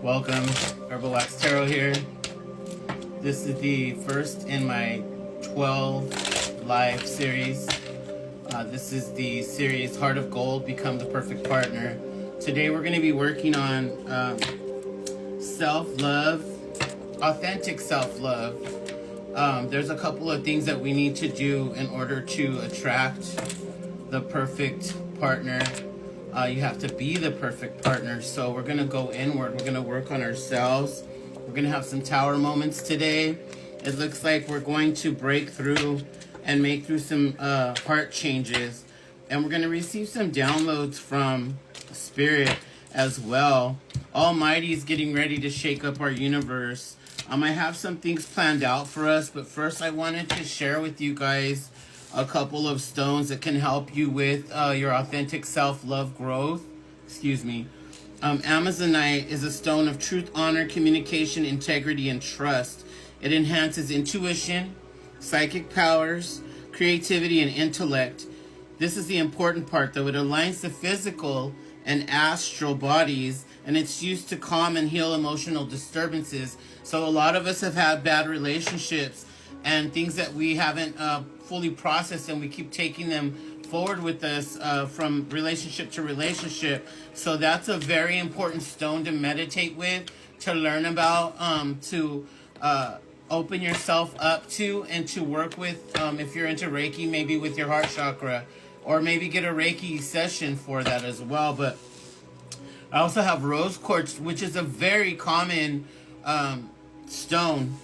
Welcome, HerbalWax Tarot here. This is the first in my 12 live series. This is the series Heart of Gold, Become the Perfect Partner. Today we're going to be working on self-love, authentic self-love. There's a couple of things that we need to do in order to attract the perfect partner. You have to be the perfect partner. So we're going to go inward. We're going to work on ourselves. We're going to have some tower moments today. It looks like we're going to break through and make through some heart changes. And we're going to receive some downloads from Spirit as well. Almighty is getting ready to shake up our universe. I have some things planned out for us, but first I wanted to share with you guys a couple of stones that can help you with your authentic self-love growth. Excuse me. Amazonite is a stone of truth, honor, communication, integrity, and trust. It enhances intuition, psychic powers, creativity, and intellect. This is the important part, though. It aligns the physical and astral bodies, and it's used to calm and heal emotional disturbances. So a lot of us have had bad relationships and things that we haven't fully processed, and we keep taking them forward with us from relationship to relationship. So that's a very important stone to meditate with, to learn about, to open yourself up to, and to work with. If you're into Reiki, maybe with your heart chakra, or maybe get a Reiki session for that as well. But I also have rose quartz, which is a very common stone.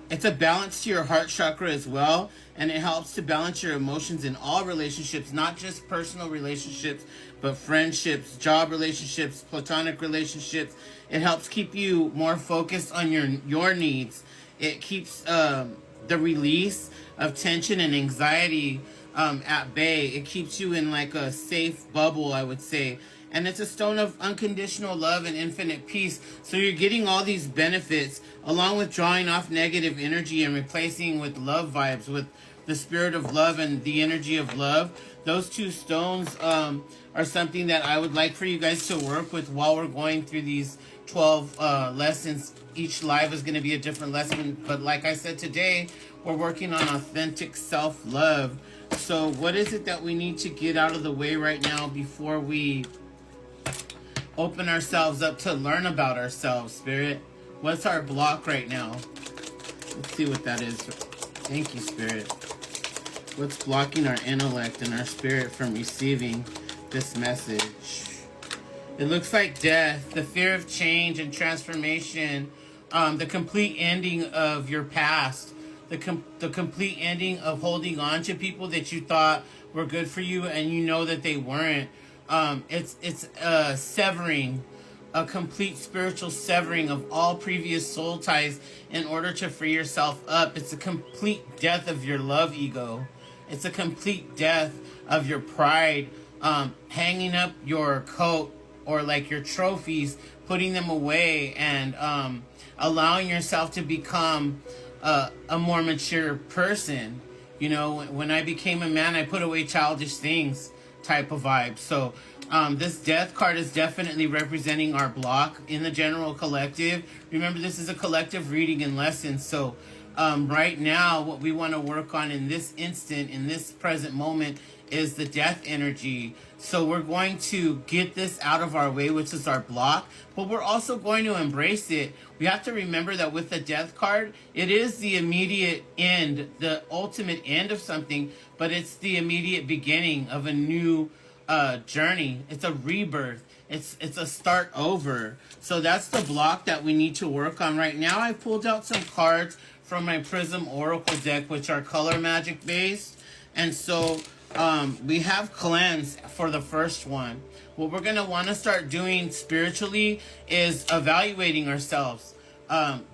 It's a balance to your heart chakra as well, and it helps to balance your emotions in all relationships, not just personal relationships, but friendships, job relationships, platonic relationships. It helps keep you more focused on your needs. It keeps the release of tension and anxiety at bay. It keeps you in like a safe bubble, I would say. And it's a stone of unconditional love and infinite peace. So you're getting all these benefits along with drawing off negative energy and replacing with love vibes, with the spirit of love and the energy of love. Those two stones are something that I would like for you guys to work with while we're going through these 12 lessons. Each live is going to be a different lesson. But like I said, today we're working on authentic self-love. So what is it that we need to get out of the way right now before we open ourselves up to learn about ourselves, Spirit? What's our block right now? Let's see what that is. Thank you, Spirit. What's blocking our intellect and our spirit from receiving this message? It looks like death, the fear of change and transformation, the complete ending of your past, the complete ending of holding on to people that you thought were good for you and you know that they weren't. It's severing, a complete spiritual severing of all previous soul ties in order to free yourself up. It's a complete death of your love ego. It's a complete death of your pride, hanging up your coat or like your trophies, putting them away, and allowing yourself to become a more mature person. You know, when I became a man, I put away childish things type of vibe. So this death card is definitely representing our block in the general collective. Remember, this is a collective reading and lesson. So right now, what we want to work on in this instant, in this present moment, is the death energy. So we're going to get this out of our way, which is our block, but we're also going to embrace it. We have to remember that with the death card, it is the immediate end, the ultimate end of something, but it's the immediate beginning of a new journey. It's a rebirth. It's a start over. So that's the block that we need to work on right now. I pulled out some cards from my Prism Oracle deck, which are color magic based. And so we have cleanse for the first one. What we're going to want to start doing spiritually is evaluating ourselves,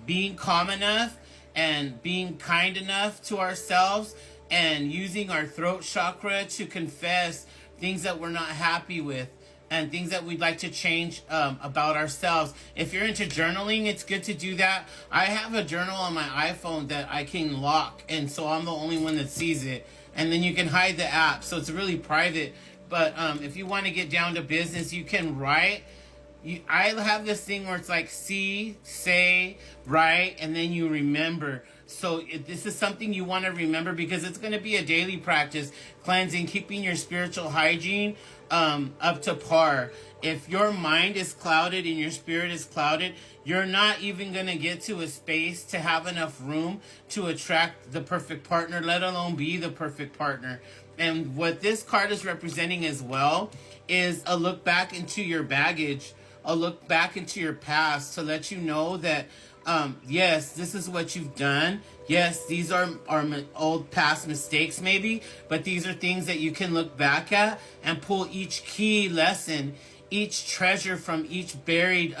being calm enough and being kind enough to ourselves, and using our throat chakra to confess things that we're not happy with and things that we'd like to change about ourselves. If you're into journaling, it's good to do that. I have a journal on my iPhone that I can lock, and so I'm the only one that sees it. And then you can hide the app, so it's really private. But if you want to get down to business, you can write I have this thing where it's like see, say, write, and then you remember. So this is something you want to remember, because it's going to be a daily practice, cleansing, keeping your spiritual hygiene up to par. If your mind is clouded and your spirit is clouded, you're not even going to get to a space to have enough room to attract the perfect partner, let alone be the perfect partner. And what this card is representing as well is a look back into your baggage, a look back into your past, to let you know that yes, this is what you've done. Yes, these are old past mistakes maybe, but these are things that you can look back at and pull each key lesson, each treasure from each buried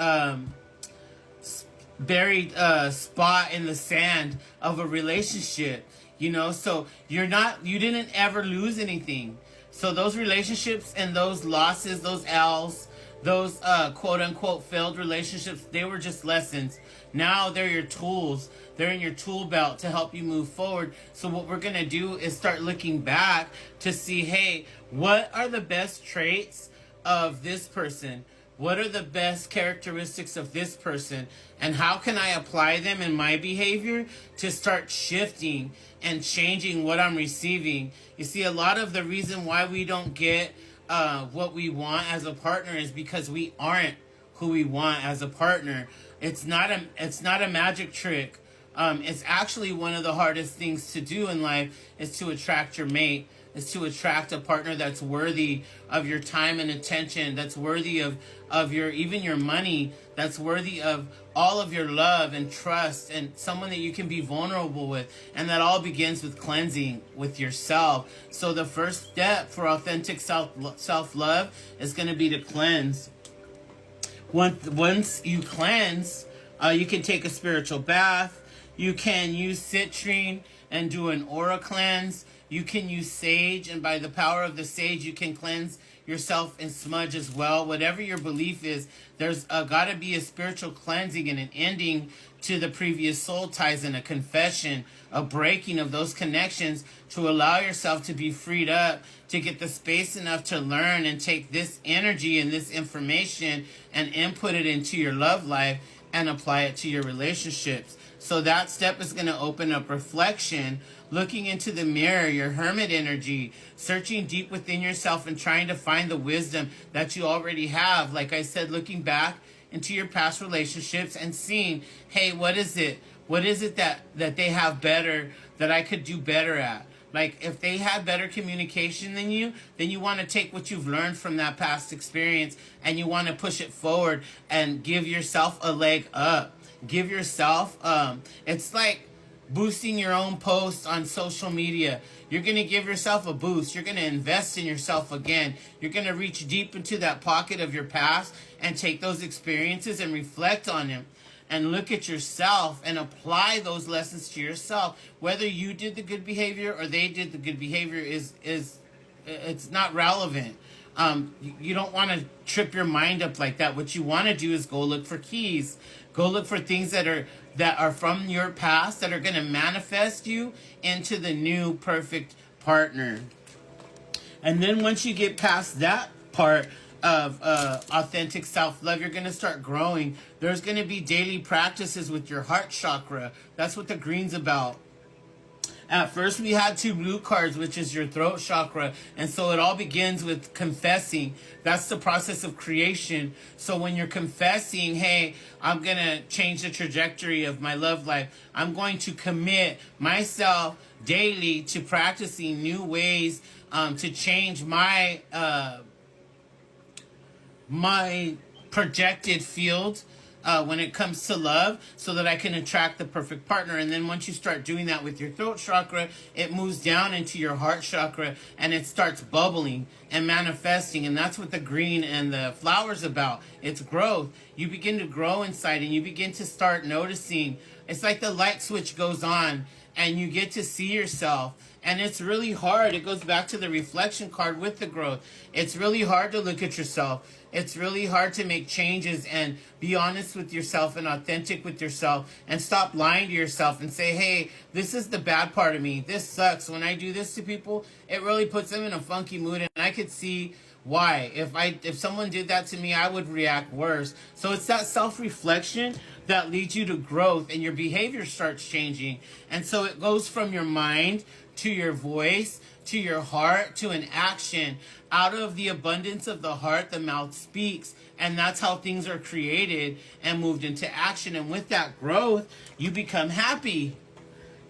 spot in the sand of a relationship, you know. So you didn't ever lose anything. So those relationships and those losses, those L's, those quote unquote failed relationships, they were just lessons. Now they're your tools. They're in your tool belt to help you move forward. So what we're going to do is start looking back to see, hey, what are the best traits of this person? What are the best characteristics of this person? And how can I apply them in my behavior to start shifting and changing what I'm receiving? You see, a lot of the reason why we don't get what we want as a partner is because we aren't who we want as a partner. It's not a magic trick. It's actually one of the hardest things to do in life, is to attract your mate, is to attract a partner that's worthy of your time and attention, that's worthy of your, even your money, that's worthy of all of your love and trust, and someone that you can be vulnerable with. And that all begins with cleansing with yourself. So the first step for authentic self-love is going to be to cleanse. Once you cleanse, you can take a spiritual bath. You can use citrine and do an aura cleanse. You can use sage, and by the power of the sage, you can cleanse yourself and smudge as well. Whatever your belief is, there's got to be a spiritual cleansing and an ending to the previous soul ties, and a confession, a breaking of those connections, to allow yourself to be freed up, to get the space enough to learn and take this energy and this information and input it into your love life and apply it to your relationships. So that step is going to open up reflection, looking into the mirror, your hermit energy, searching deep within yourself and trying to find the wisdom that you already have. Like I said, looking back into your past relationships and seeing, hey, what is it? What is it that they have better that I could do better at? Like, if they had better communication than you, then you want to take what you've learned from that past experience and you want to push it forward and give yourself a leg up. Give yourself, it's like boosting your own posts on social media. You're going to give yourself a boost. You're going to invest in yourself again. You're going to reach deep into that pocket of your past and take those experiences and reflect on them and look at yourself and apply those lessons to yourself. Whether you did the good behavior or they did the good behavior is it's not relevant. You don't want to trip your mind up like that. What you want to do is go look for keys. Go look for things that are from your past that are going to manifest you into the new perfect partner. And then once you get past that part of authentic self-love, you're going to start growing. There's going to be daily practices with your heart chakra. That's what the green's about. At first, we had 2 blue cards, which is your throat chakra. And so it all begins with confessing. That's the process of creation. So when you're confessing, hey, I'm going to change the trajectory of my love life. I'm going to commit myself daily to practicing new ways to change my my projected field when it comes to love, so that I can attract the perfect partner. And then once you start doing that with your throat chakra, it moves down into your heart chakra and it starts bubbling and manifesting. And that's what the green and the flower's about. It's growth. You begin to grow inside and you begin to start noticing. It's like the light switch goes on and you get to see yourself. And it's really hard. It goes back to the reflection card with the growth. It's really hard to look at yourself. It's really hard to make changes and be honest with yourself and authentic with yourself and stop lying to yourself and say, hey, this is the bad part of me. This sucks. When I do this to people, it really puts them in a funky mood, and I could see why. If someone did that to me, I would react worse. So it's that self-reflection that leads you to growth, and your behavior starts changing. And so it goes from your mind to your voice, to your heart, to an action. Out of the abundance of the heart, the mouth speaks. And that's how things are created and moved into action. And with that growth, you become happy.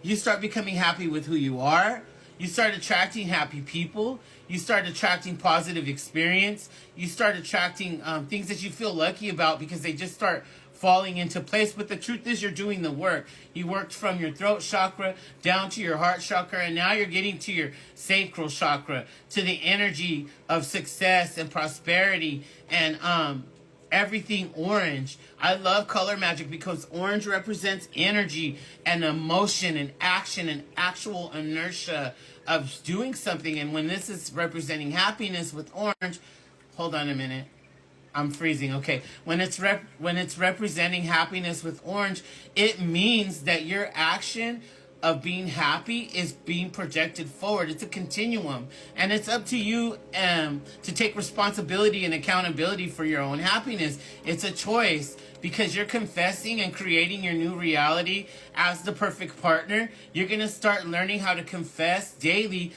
You start becoming happy with who you are. You start attracting happy people. You start attracting positive experience. You start attracting things that you feel lucky about because they just start falling into place. But the truth is, you're doing the work. You worked from your throat chakra down to your heart chakra, and now you're getting to your sacral chakra, to the energy of success and prosperity and everything orange. I love color magic because orange represents energy and emotion and action and actual inertia of doing something. And when this is representing happiness with orange, hold on a minute. I'm freezing. Okay. When it's representing happiness with orange, it means that your action of being happy is being projected forward. It's a continuum, and it's up to you to take responsibility and accountability for your own happiness. It's a choice because you're confessing and creating your new reality as the perfect partner. You're going to start learning how to confess daily,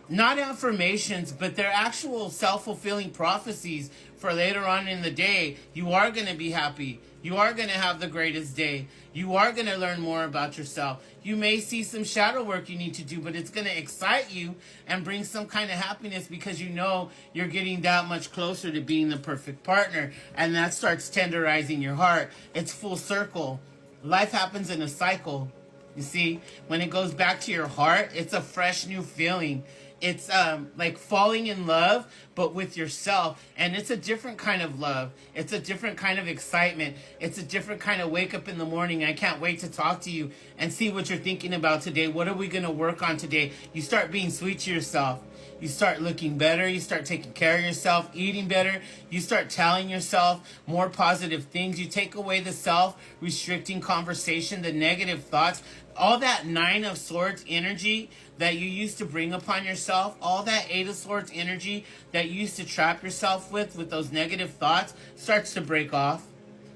not affirmations, but they're actual self-fulfilling prophecies for later on in the day. You are going to be happy. You are going to have the greatest day. You are going to learn more about yourself. You may see some shadow work you need to do, but it's going to excite you and bring some kind of happiness because you know you're getting that much closer to being the perfect partner. And that starts tenderizing your heart. It's full circle. Life happens in a cycle. You see, when it goes back to your heart, it's a fresh new feeling. It's like falling in love, but with yourself. And it's a different kind of love. It's a different kind of excitement. It's a different kind of wake up in the morning. I can't wait to talk to you and see what you're thinking about today. What are we going to work on today? You start being sweet to yourself. You start looking better. You start taking care of yourself, eating better. You start telling yourself more positive things. You take away the self-restricting conversation, the negative thoughts, all that 9 of Swords energy that you used to bring upon yourself, all that 8 of Swords energy that you used to trap yourself with those negative thoughts starts to break off.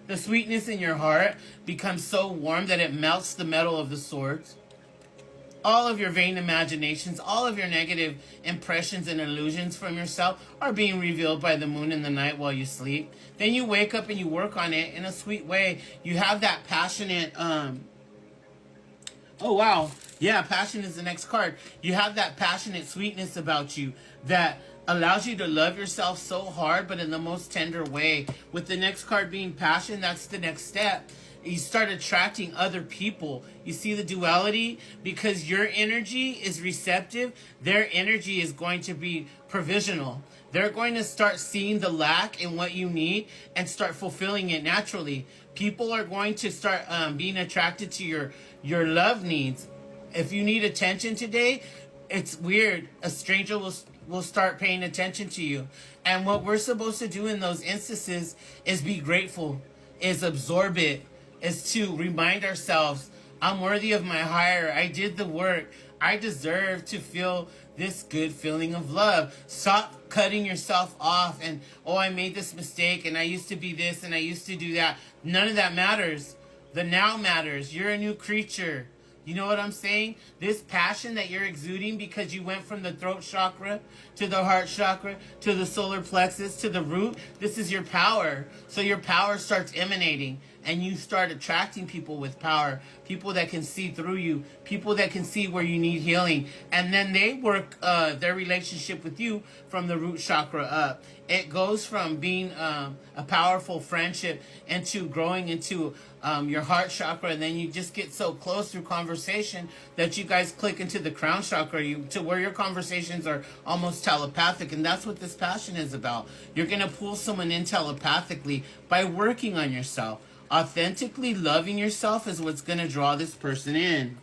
The sweetness in your heart becomes so warm that it melts the metal of the swords. All of your vain imaginations, all of your negative impressions and illusions from yourself are being revealed by the moon in the night while you sleep. Then you wake up and you work on it in a sweet way. You have that passionate, oh, wow. Yeah, passion is the next card. You have that passionate sweetness about you that allows you to love yourself so hard, but in the most tender way. With the next card being passion, that's the next step. You start attracting other people. You see the duality? Because your energy is receptive, their energy is going to be provisional. They're going to start seeing the lack in what you need and start fulfilling it naturally. People are going to start being attracted to your love needs. If you need attention today, it's weird. A stranger will start paying attention to you. And what we're supposed to do in those instances is be grateful, is absorb it, is to remind ourselves, I'm worthy of my higher. I did the work. I deserve to feel this good feeling of love. Stop cutting yourself off and, oh, I made this mistake and I used to be this and I used to do that. None of that matters. The now matters. You're a new creature. You know what I'm saying? This passion that you're exuding because you went from the throat chakra to the heart chakra to the solar plexus to the root, this is your power. So your power starts emanating and you start attracting people with power, people that can see through you, people that can see where you need healing. And then they work their relationship with you from the root chakra up. It goes from being a powerful friendship into growing into your heart chakra, and then you just get so close through conversation that you guys click into the crown chakra, to where your conversations are almost telepathic. And that's what this passion is about. You're going to pull someone in telepathically by working on yourself. Authentically loving yourself is what's going to draw this person in.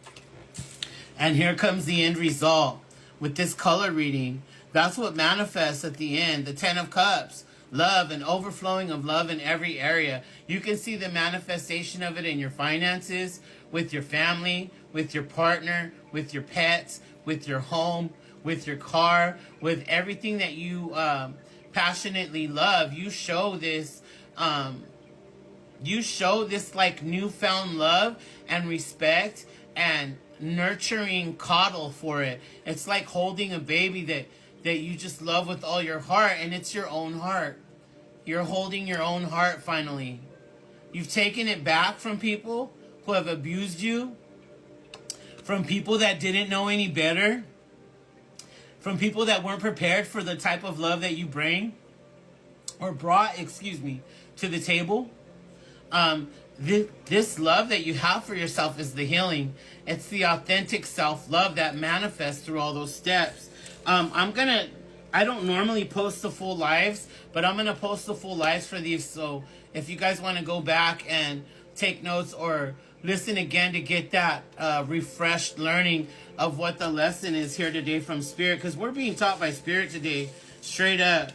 And here comes the end result with this color reading. That's what manifests at the end. The 10 of Cups. Love and overflowing of love in every area. You can see the manifestation of it in your finances, with your family, with your partner, with your pets, with your home, with your car, with everything that you passionately love. You show this like newfound love and respect and nurturing coddle for it. It's like holding a baby that you just love with all your heart, and it's your own heart. You're holding your own heart finally. You've taken it back from people who have abused you, from people that didn't know any better, from people that weren't prepared for the type of love that you bring or brought, to the table. This love that you have for yourself is the healing. It's the authentic self-love that manifests through all those steps. I don't normally post the full lives, but I'm going to post the full lives for these. So if you guys want to go back and take notes or listen again to get that refreshed learning of what the lesson is here today from Spirit, because we're being taught by Spirit today, straight up.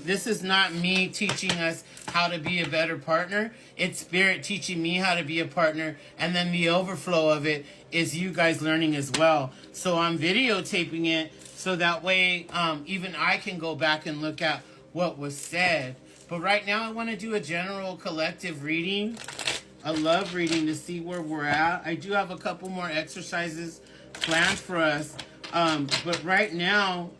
This is not me teaching us how to be a better partner. It's Spirit teaching me how to be a partner, and then the overflow of it is you guys learning as well. So I'm videotaping it so that way even I can go back and look at what was said. But right now I want to do a general collective reading, a love reading, to see where we're at. I do have a couple more exercises planned for us, but right now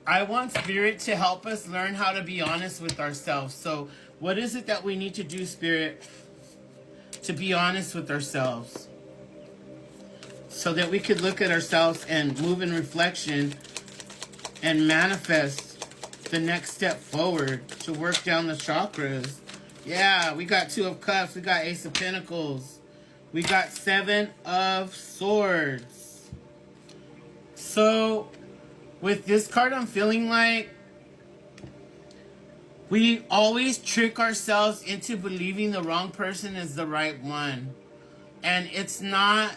I want Spirit to help us learn how to be honest with ourselves. So what is it that we need to do, Spirit, to be honest with ourselves? So that we could look at ourselves and move in reflection and manifest the next step forward to work down the chakras. Yeah, we got 2 of Cups. We got Ace of Pentacles. We got 7 of Swords. So with this card, I'm feeling like we always trick ourselves into believing the wrong person is the right one. And it's not,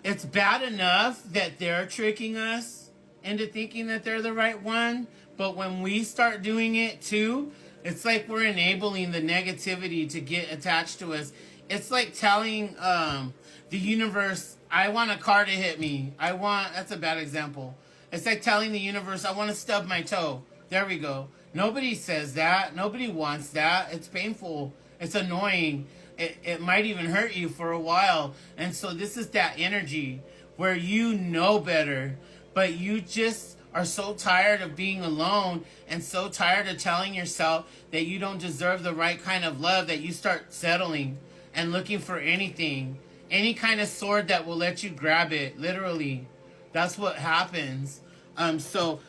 it's bad enough that they're tricking us into thinking that they're the right one. But when we start doing it too, it's like we're enabling the negativity to get attached to us. It's like telling the universe, I want a car to hit me. That's a bad example. It's like telling the universe, I want to stub my toe. There we go. Nobody says that. Nobody wants that. It's painful. It's annoying. It might even hurt you for a while. And so this is that energy where you know better, but you just are so tired of being alone and so tired of telling yourself that you don't deserve the right kind of love that you start settling and looking for anything. Any kind of sword that will let you grab it, literally. That's what happens. So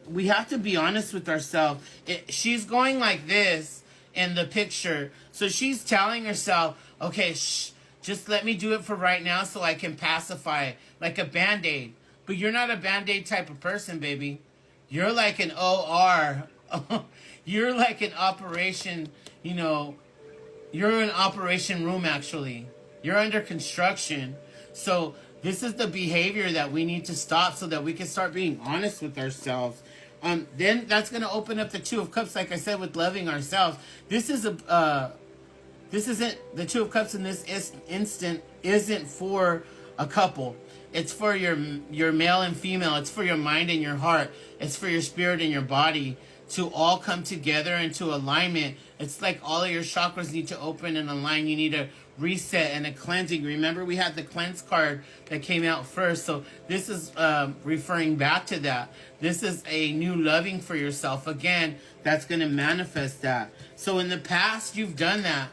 we have to be honest with ourselves. She's going like this in the picture. So she's telling herself, okay, just let me do it for right now so I can pacify it, like a Band-Aid. But you're not a Band-Aid type of person, baby. You're like an OR. You're like an operation, you're an operation room, actually. You're under construction. So this is the behavior that we need to stop so that we can start being honest with ourselves. Then that's going to open up the 2 of Cups, like I said, with loving ourselves. This isn't, the 2 of Cups in this instant isn't for a couple. It's for your male and female. It's for your mind and your heart. It's for your spirit and your body to all come together into alignment. It's like all of your chakras need to open and align. You need a reset and a cleansing. Remember, we had the cleanse card that came out first. So this is referring back to that. This is a new loving for yourself. Again, that's going to manifest that. So in the past, you've done that.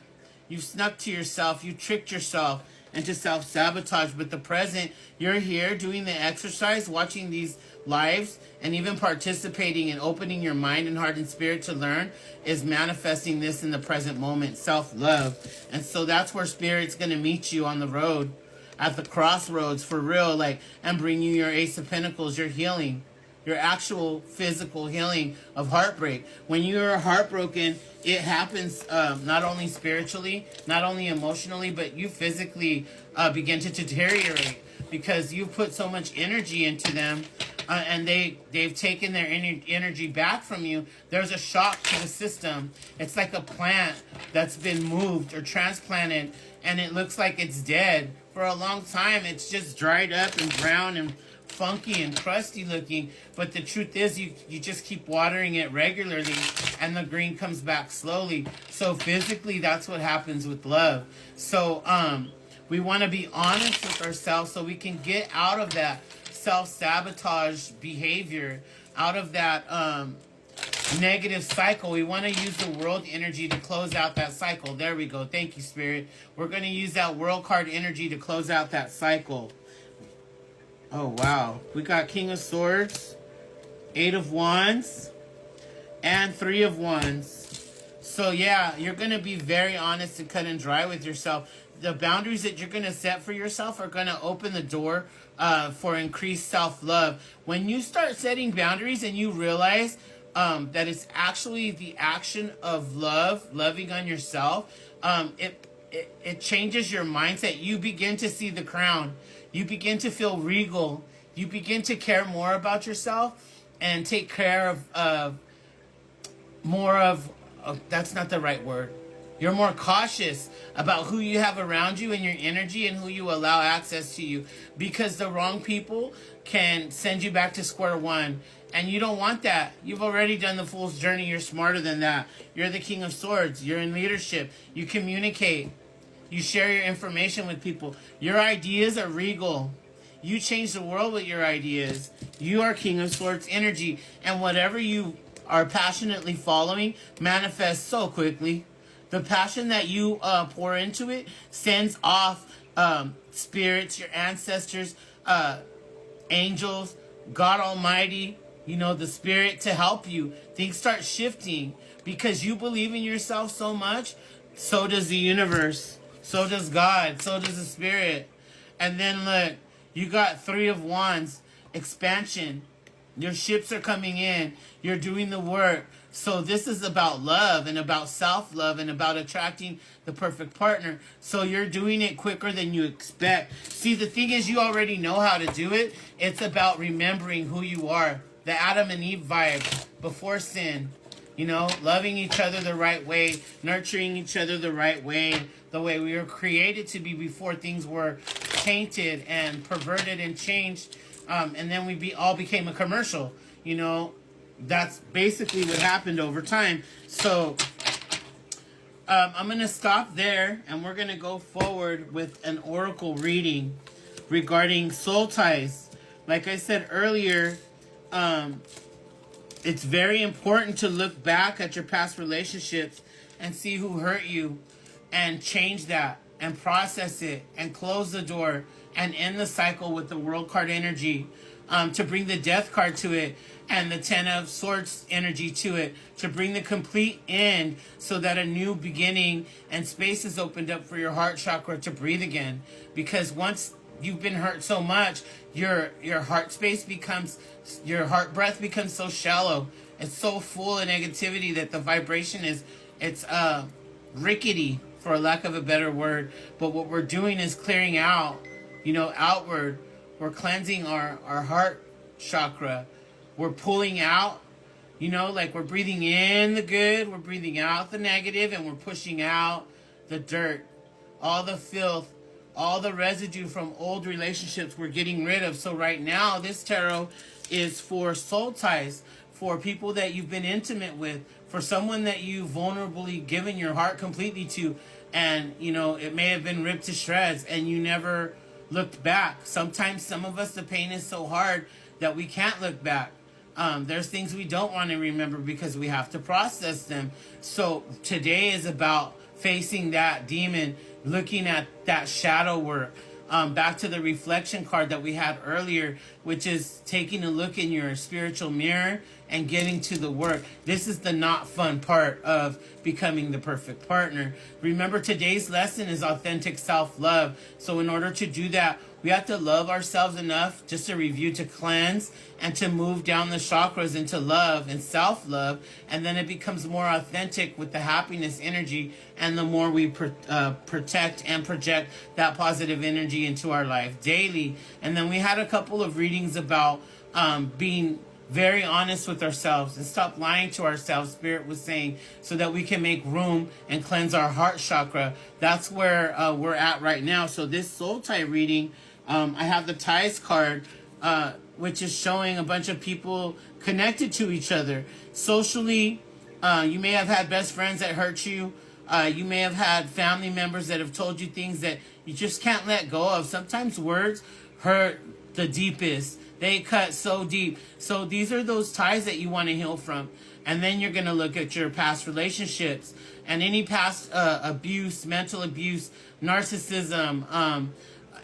You've snuck to yourself. You tricked yourself into self-sabotage. But the present, you're here doing the exercise, watching these lives, and even participating and opening your mind and heart and spirit to learn is manifesting this in the present moment, self-love. And so that's where Spirit's going to meet you on the road, at the crossroads, for real, and bring you your Ace of Pentacles, your healing. your actual physical healing of heartbreak. When you're heartbroken, it happens not only spiritually, not only emotionally, but you physically begin to deteriorate because you put so much energy into them, and they've taken their energy back from you. There's a shock to the system. It's like a plant that's been moved or transplanted, and it looks like it's dead. For a long time, it's just dried up and brown and funky and crusty looking, but the truth is you just keep watering it regularly and the green comes back slowly. So physically, that's what happens with love. So we want to be honest with ourselves so we can get out of that self-sabotage behavior, out of that negative cycle. We want to use the world energy to close out that cycle. There we go. Thank you, Spirit. We're going to use that world card energy to close out that cycle. Oh, wow. We got King of Swords, 8 of Wands, and 3 of Wands. So, yeah, you're going to be very honest and cut and dry with yourself. The boundaries that you're going to set for yourself are going to open the door for increased self-love. When you start setting boundaries and you realize that it's actually the action of love, loving on yourself, it changes your mindset. You begin to see the crown. You begin to feel regal. You begin to care more about yourself and take care of more of, that's not the right word. You're more cautious about who you have around you and your energy and who you allow access to you, because the wrong people can send you back to square one. And you don't want that. You've already done the fool's journey. You're smarter than that. You're the King of Swords. You're in leadership. You communicate. You share your information with people. Your ideas are regal. You change the world with your ideas. You are King of Swords energy. And whatever you are passionately following manifests so quickly. The passion that you pour into it sends off spirits, your ancestors, angels, God Almighty, you know, the Spirit to help you. Things start shifting because you believe in yourself so much. So does the universe. So does God. So does the Spirit. And then look, you got 3 of Wands, expansion. Your ships are coming in. You're doing the work. So this is about love and about self-love and about attracting the perfect partner. So you're doing it quicker than you expect. See, the thing is, you already know how to do it. It's about remembering who you are. The Adam and Eve vibe before sin. You know, loving each other the right way, nurturing each other the right way, the way we were created to be before things were tainted and perverted and changed. And then we all became a commercial. You know, that's basically what happened over time. So I'm going to stop there, and we're going to go forward with an oracle reading regarding soul ties. Like I said earlier, it's very important to look back at your past relationships and see who hurt you and change that and process it and close the door and end the cycle with the world card energy, to bring the death card to it and the 10 of Swords energy to it, to bring the complete end so that a new beginning and space is opened up for your heart chakra to breathe again. Because once you've been hurt so much, your heart space becomes, your heart breath becomes so shallow. It's so full of negativity that the vibration it's rickety, for lack of a better word. But what we're doing is clearing out, you know, outward. We're cleansing our heart chakra. We're pulling out, you know, like we're breathing in the good, we're breathing out the negative, and we're pushing out the dirt, all the filth, all the residue from old relationships we're getting rid of. So right now, this tarot is for soul ties, for people that you've been intimate with, for someone that you've vulnerably given your heart completely to, and, you know, it may have been ripped to shreds, and you never looked back. Sometimes some of us, the pain is so hard that we can't look back. There's things we don't want to remember because we have to process them. So today is about facing that demon, looking at that shadow work. Back to the reflection card that we had earlier, which is taking a look in your spiritual mirror and getting to the work. This is the not fun part of becoming the perfect partner. Remember, today's lesson is authentic self-love. So in order to do that, We have to love ourselves enough just to review, to cleanse, and to move down the chakras into love and self-love. And then it becomes more authentic with the happiness energy. And the more we protect and project that positive energy into our life daily. And then we had a couple of readings about being very honest with ourselves and stop lying to ourselves, Spirit was saying, so that we can make room and cleanse our heart chakra. That's where we're at right now. So this soul tie reading, I have the ties card, which is showing a bunch of people connected to each other. Socially, you may have had best friends that hurt you. You may have had family members that have told you things that you just can't let go of. Sometimes words hurt the deepest. They cut so deep. So these are those ties that you want to heal from. And then you're going to look at your past relationships and any past abuse, mental abuse, narcissism,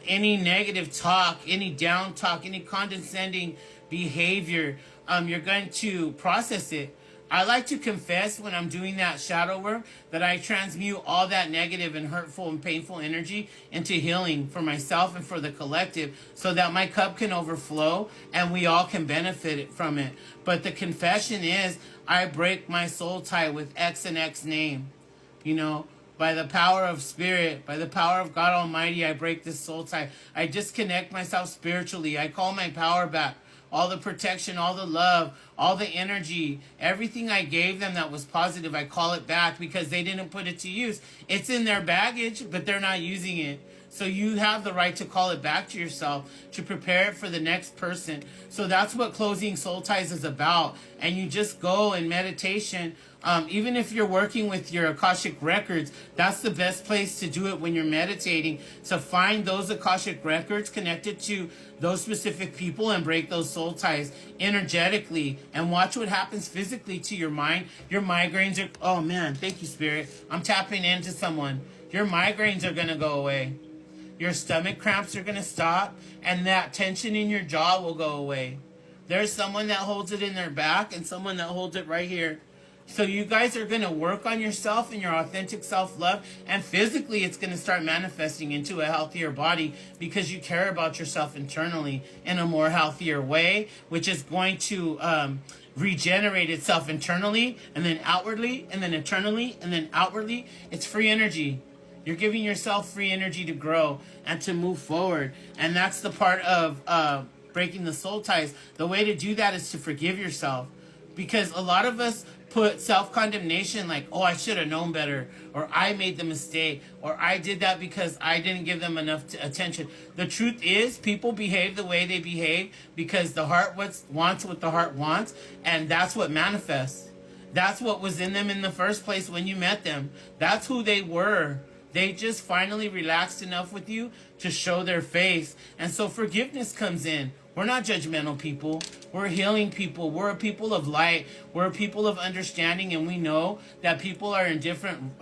any negative talk, any down talk, any condescending behavior. You're going to process it. I like to confess when I'm doing that shadow work that I transmute all that negative and hurtful and painful energy into healing for myself and for the collective so that my cup can overflow and we all can benefit from it. But the confession is I break my soul tie with X and X name. You know, by the power of spirit, by the power of God Almighty, I break this soul tie. I disconnect myself spiritually. I call my power back. All the protection, all the love, all the energy, everything I gave them that was positive, I call it back because they didn't put it to use. It's in their baggage, but they're not using it. So you have the right to call it back to yourself, to prepare it for the next person. So that's what closing soul ties is about. And you just go in meditation. Even if you're working with your Akashic records, that's the best place to do it when you're meditating. So find those Akashic records connected to those specific people and break those soul ties energetically. And watch what happens physically to your mind. Your migraines are, oh man, thank you, Spirit. I'm tapping into someone. Your migraines are going to go away. Your stomach cramps are going to stop. And that tension in your jaw will go away. There's someone that holds it in their back and someone that holds it right here. So you guys are going to work on yourself and your authentic self-love. And physically, it's going to start manifesting into a healthier body because you care about yourself internally in a more healthier way, which is going to regenerate itself internally and then outwardly and then internally and then outwardly. It's free energy. You're giving yourself free energy to grow and to move forward. And that's the part of breaking the soul ties. The way to do that is to forgive yourself. Because a lot of us put self-condemnation like, oh, I should have known better, or I made the mistake, or I did that because I didn't give them enough attention. The truth is, people behave the way they behave because the heart wants what the heart wants, and that's what manifests. That's what was in them in the first place when you met them. That's who they were. They just finally relaxed enough with you to show their face. And so forgiveness comes in. We're not judgmental people. We're healing people. We're a people of light. We're a people of understanding. And we know that people are in different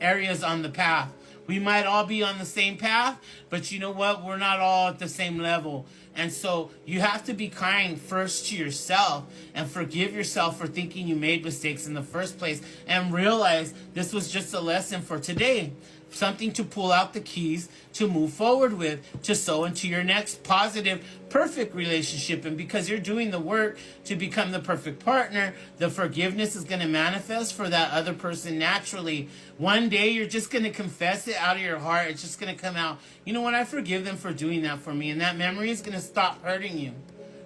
areas on the path. We might all be on the same path, but you know what? We're not all at the same level. And so you have to be kind first to yourself and forgive yourself for thinking you made mistakes in the first place and realize this was just a lesson for today. Something to pull out the keys to move forward with, to sow into your next positive, perfect relationship. And because you're doing the work to become the perfect partner, the forgiveness is going to manifest for that other person naturally. One day you're just going to confess it out of your heart. It's just going to come out. You know what? I forgive them for doing that for me. And that memory is going to stop hurting you.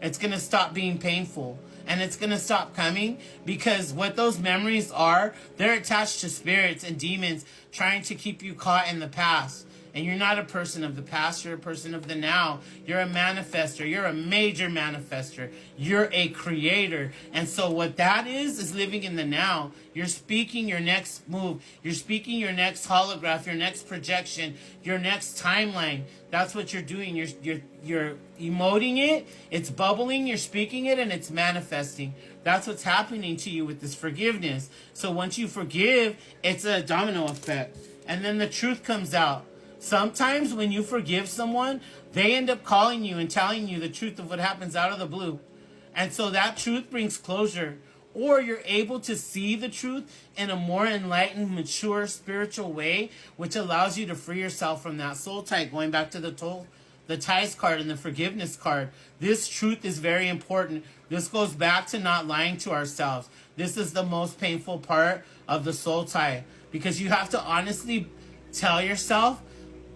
It's going to stop being painful. And it's going to stop coming because what those memories are, they're attached to spirits and demons trying to keep you caught in the past. And you're not a person of the past, you're a person of the now. You're a manifester. You're a major manifester. You're a creator. And so what that is living in the now. You're speaking your next move. You're speaking your next holograph, your next projection, your next timeline. That's what you're doing. You're emoting it. It's bubbling. You're speaking it, and it's manifesting. That's what's happening to you with this forgiveness. So once you forgive, it's a domino effect. And then the truth comes out. Sometimes when you forgive someone, they end up calling you and telling you the truth of what happens out of the blue. And so that truth brings closure. Or you're able to see the truth in a more enlightened, mature, spiritual way, which allows you to free yourself from that soul tie. Going back to the the ties card and the forgiveness card. This truth is very important. This goes back to not lying to ourselves. This is the most painful part of the soul tie, because you have to honestly tell yourself,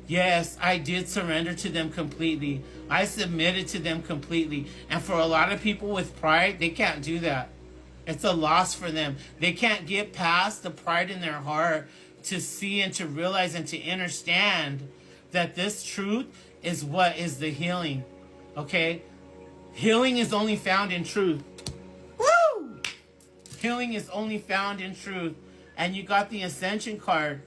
yes, I did surrender to them completely. I submitted to them completely. And for a lot of people with pride, they can't do that. It's a loss for them. They can't get past the pride in their heart to see and to realize and to understand that this truth is what is the healing. Okay? Healing is only found in truth. Woo! Healing is only found in truth. And you got the Ascension card.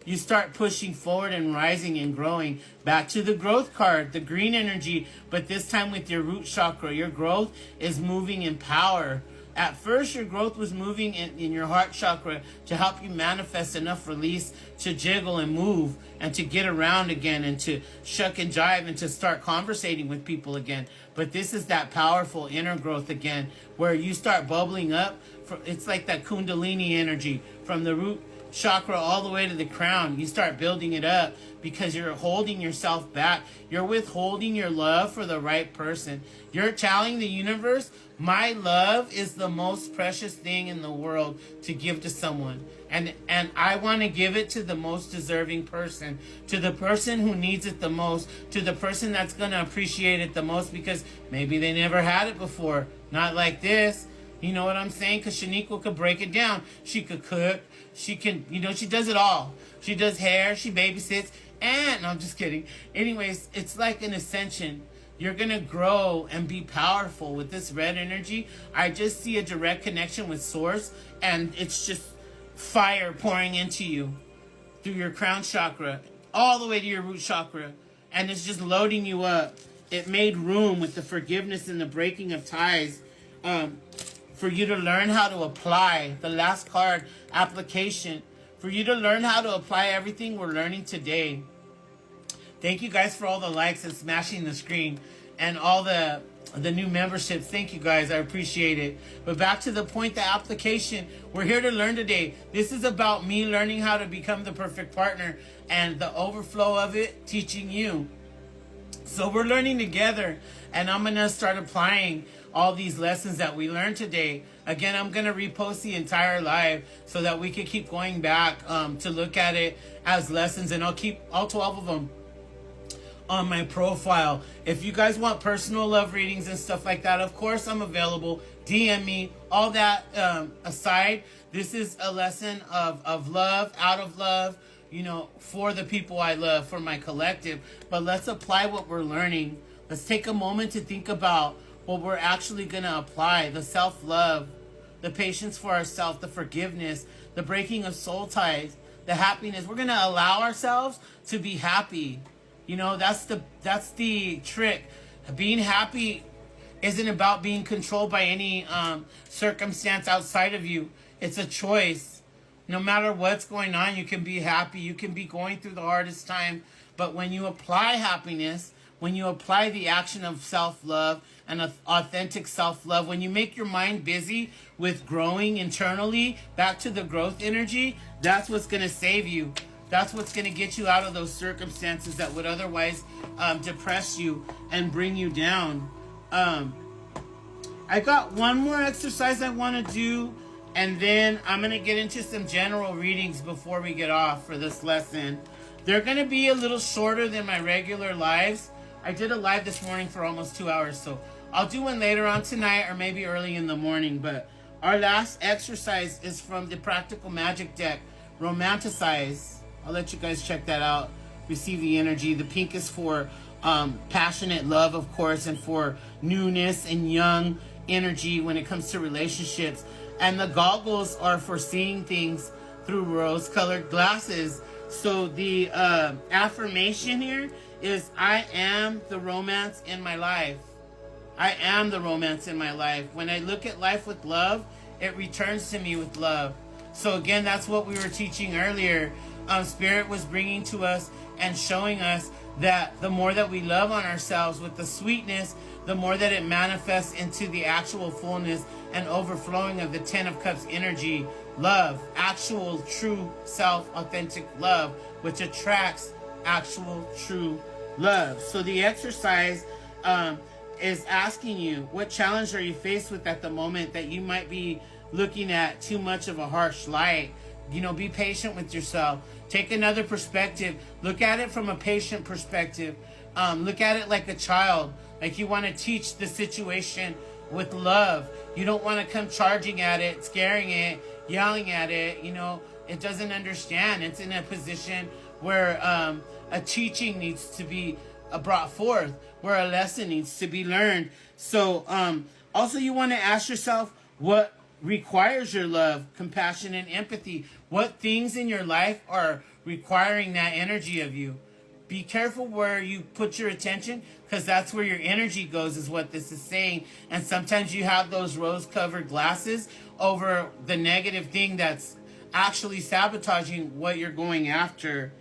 You start pushing forward and rising and growing. Back to the growth card, the green energy, but this time with your root chakra. Your growth is moving in power. At first, your growth was moving in your heart chakra to help you manifest enough release to jiggle and move and to get around again and to shuck and jive and to start conversating with people again. But this is that powerful inner growth again, where you start bubbling up. It's like that Kundalini energy from the root chakra all the way to the crown. You start building it up because you're holding yourself back. You're withholding your love for the right person. You're telling the universe, my love is the most precious thing in the world to give to someone. And I want to give it to the most deserving person, to the person who needs it the most, to the person that's going to appreciate it the most because maybe they never had it before. Not like this. You know what I'm saying? Because Shaniqua could break it down. She could cook. She can, she does it all. She does hair. She babysits. And, no, I'm just kidding. Anyways, it's like an ascension. You're going to grow and be powerful with this red energy. I just see a direct connection with Source. And it's just fire pouring into you through your crown chakra, all the way to your root chakra. And it's just loading you up. It made room with the forgiveness and the breaking of ties. For you to learn how to apply the last card, application. For you to learn how to apply everything we're learning today. Thank you guys for all the likes and smashing the screen and all the new memberships. Thank you guys. I appreciate it. But back to the point, the application. We're here to learn today. This is about me learning how to become the perfect partner and the overflow of it teaching you. So we're learning together, and I'm going to start applying all these lessons that we learned today. Again, I'm going to repost the entire live so that we can keep going back to look at it as lessons, and I'll keep all 12 of them on my profile. If you guys want personal love readings and stuff like that, of course I'm available. DM me. All that aside, this is a lesson of love, out of love, for the people I love, for my collective. But let's apply what we're learning. Let's take a moment to think about what we're actually going to apply. The self-love, the patience for ourselves, the forgiveness, the breaking of soul ties, the happiness. We're going to allow ourselves to be happy. That's the trick. Being happy isn't about being controlled by any circumstance outside of you. It's a choice. No matter what's going on, you can be happy. You can be going through the hardest time. But when you apply happiness, when you apply the action of self-love and authentic self-love, when you make your mind busy with growing internally, back to the growth energy, that's what's going to save you. That's what's going to get you out of those circumstances that would otherwise depress you and bring you down. I got one more exercise I want to do, and then I'm going to get into some general readings before we get off for this lesson. They're going to be a little shorter than my regular lives. I did a live this morning for almost 2 hours, so I'll do one later on tonight or maybe early in the morning. But our last exercise is from the Practical Magic deck, Romanticize. I'll let you guys check that out. Receive the energy. The pink is for passionate love, of course, and for newness and young energy when it comes to relationships. And the goggles are for seeing things through rose-colored glasses. So the affirmation here is, I am the romance in my life. I am the romance in my life. When I look at life with love, it returns to me with love. So again, that's what we were teaching earlier. Spirit was bringing to us and showing us that the more that we love on ourselves with the sweetness, the more that it manifests into the actual fullness and overflowing of the 10 of Cups energy. Love, actual, true, self, authentic love, which attracts actual, true love. So the exercise is asking you, what challenge are you faced with at the moment that you might be looking at too much of a harsh light? You know, be patient with yourself. Take another perspective. Look at it from a patient perspective. Look at it like a child. Like you want to teach the situation with love. You don't want to come charging at it, scaring it, yelling at it. You know, it doesn't understand. It's in a position where a teaching needs to be brought forth, where a lesson needs to be learned. So also you want to ask yourself, what requires your love, compassion, and empathy? What things in your life are requiring that energy of you? Be careful where you put your attention, because that's where your energy goes, is what this is saying. And sometimes you have those rose-covered glasses over the negative thing that's actually sabotaging what you're going after.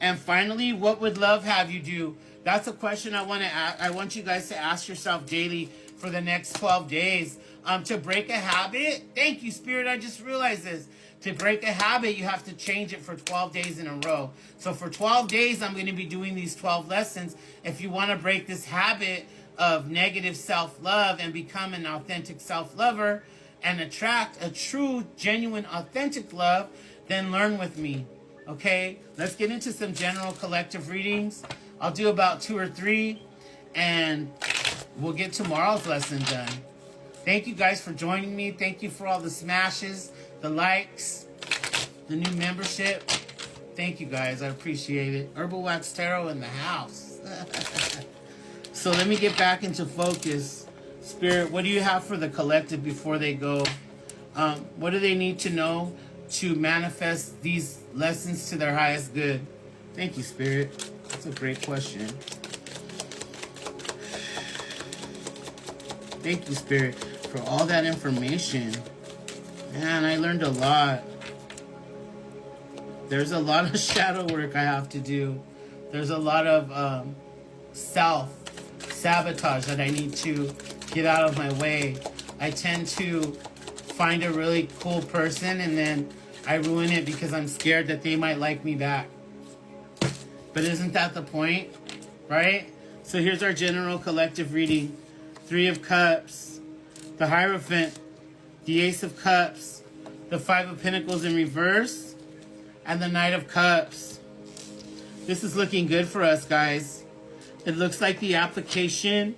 And finally, what would love have you do? That's a question I want you guys to ask yourself daily for the next 12 days. To break a habit, thank you, Spirit, I just realized this. To break a habit, you have to change it for 12 days in a row. So for 12 days, I'm going to be doing these 12 lessons. If you want to break this habit of negative self-love and become an authentic self-lover and attract a true, genuine, authentic love, then learn with me. Okay, let's get into some general collective readings. I'll do about 2 or 3, and we'll get tomorrow's lesson done. Thank you guys for joining me. Thank you for all the smashes, the likes, the new membership. Thank you guys. I appreciate it. Herbal Wax Tarot in the house. So let me get back into focus. Spirit, what do you have for the collective before they go? What do they need to know to manifest these lessons to their highest good? Thank you, Spirit. That's a great question. Thank you, Spirit, for all that information. Man, I learned a lot. There's a lot of shadow work I have to do. There's a lot of self-sabotage that I need to get out of my way. I tend to find a really cool person and then I ruin it because I'm scared that they might like me back. But isn't that the point, right? So here's our general collective reading. 3 of Cups, the Hierophant, the Ace of Cups, the 5 of Pentacles in reverse, and the Knight of Cups. This is looking good for us, guys. It looks like the application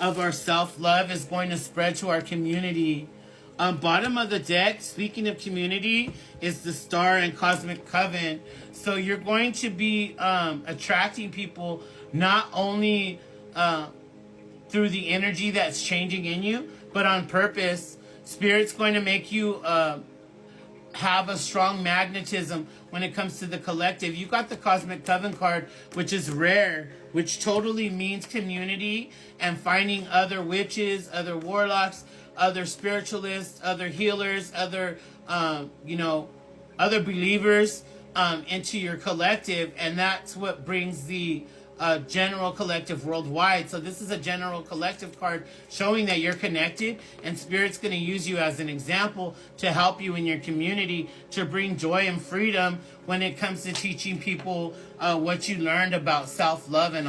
of our self-love is going to spread to our community. Bottom of the deck, speaking of community, is the Star and Cosmic Coven. So you're going to be attracting people not only through the energy that's changing in you, but on purpose. Spirit's going to make you have a strong magnetism when it comes to the collective. You got the Cosmic Coven card, which is rare, which totally means community and finding other witches, other warlocks, other spiritualists, other healers, other, other believers into your collective. And that's what brings the general collective worldwide. So this is a general collective card showing that you're connected, and Spirit's going to use you as an example to help you in your community to bring joy and freedom when it comes to teaching people what you learned about self-love and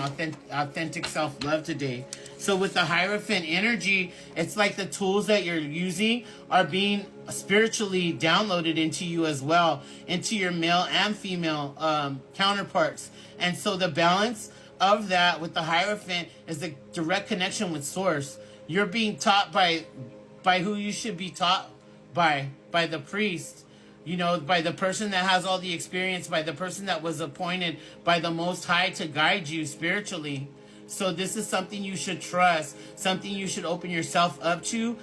authentic self-love today. So with the Hierophant energy, it's like the tools that you're using are being spiritually downloaded into you as well, into your male and female counterparts. And so the balance of that with the Hierophant is a direct connection with Source. You're being taught by who you should be taught by the priest, by the person that has all the experience, by the person that was appointed by the Most High to guide you spiritually. So this is something you should trust, something you should open yourself up to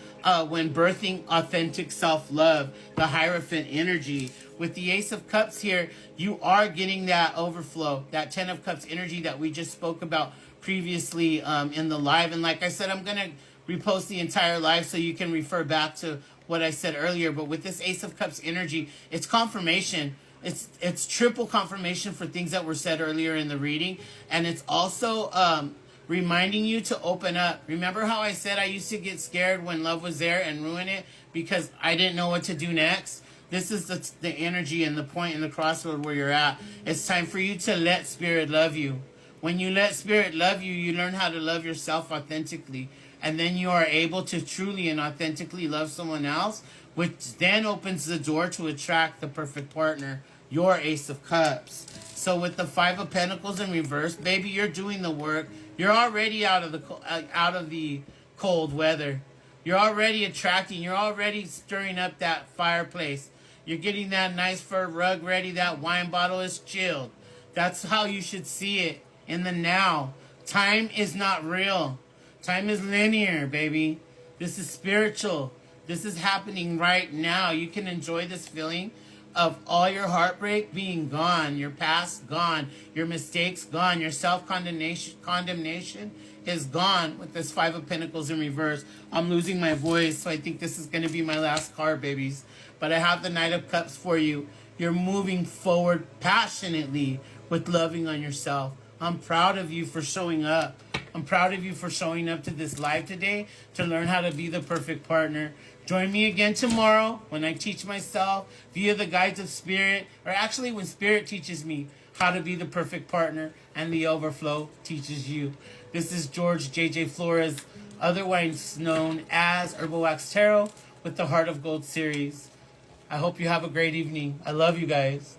when birthing authentic self-love, the Hierophant energy. With the Ace of Cups here, you are getting that overflow, that 10 of Cups energy that we just spoke about previously in the live. And like I said, I'm going to repost the entire live so you can refer back to what I said earlier. But with this Ace of Cups energy, it's confirmation. It's triple confirmation for things that were said earlier in the reading. And it's also reminding you to open up. Remember how I said I used to get scared when love was there and ruin it because I didn't know what to do next? This is the energy and the point and the crossroad where you're at. It's time for you to let Spirit love you. When you let Spirit love you, you learn how to love yourself authentically. And then you are able to truly and authentically love someone else, which then opens the door to attract the perfect partner, your Ace of Cups. So with the Five of Pentacles in reverse, baby, you're doing the work. You're already out of the cold weather. You're already attracting. You're already stirring up that fireplace. You're getting that nice fur rug ready. That wine bottle is chilled. That's how you should see it in the now. Time is not real. Time is linear, baby. This is spiritual. This is happening right now. You can enjoy this feeling of all your heartbreak being gone, your past gone, your mistakes gone, your self-condemnation is gone with this Five of Pentacles in reverse. I'm losing my voice, so I think this is going to be my last card, babies. But I have the Knight of Cups for you. You're moving forward passionately with loving on yourself. I'm proud of you for showing up. I'm proud of you for showing up to this live today to learn how to be the perfect partner. Join me again tomorrow when I teach myself via the guides of Spirit, or actually when Spirit teaches me how to be the perfect partner and the overflow teaches you. This is George JJ Flores, otherwise known as Herbal Wax Tarot with the Heart of Gold series. I hope you have a great evening. I love you guys.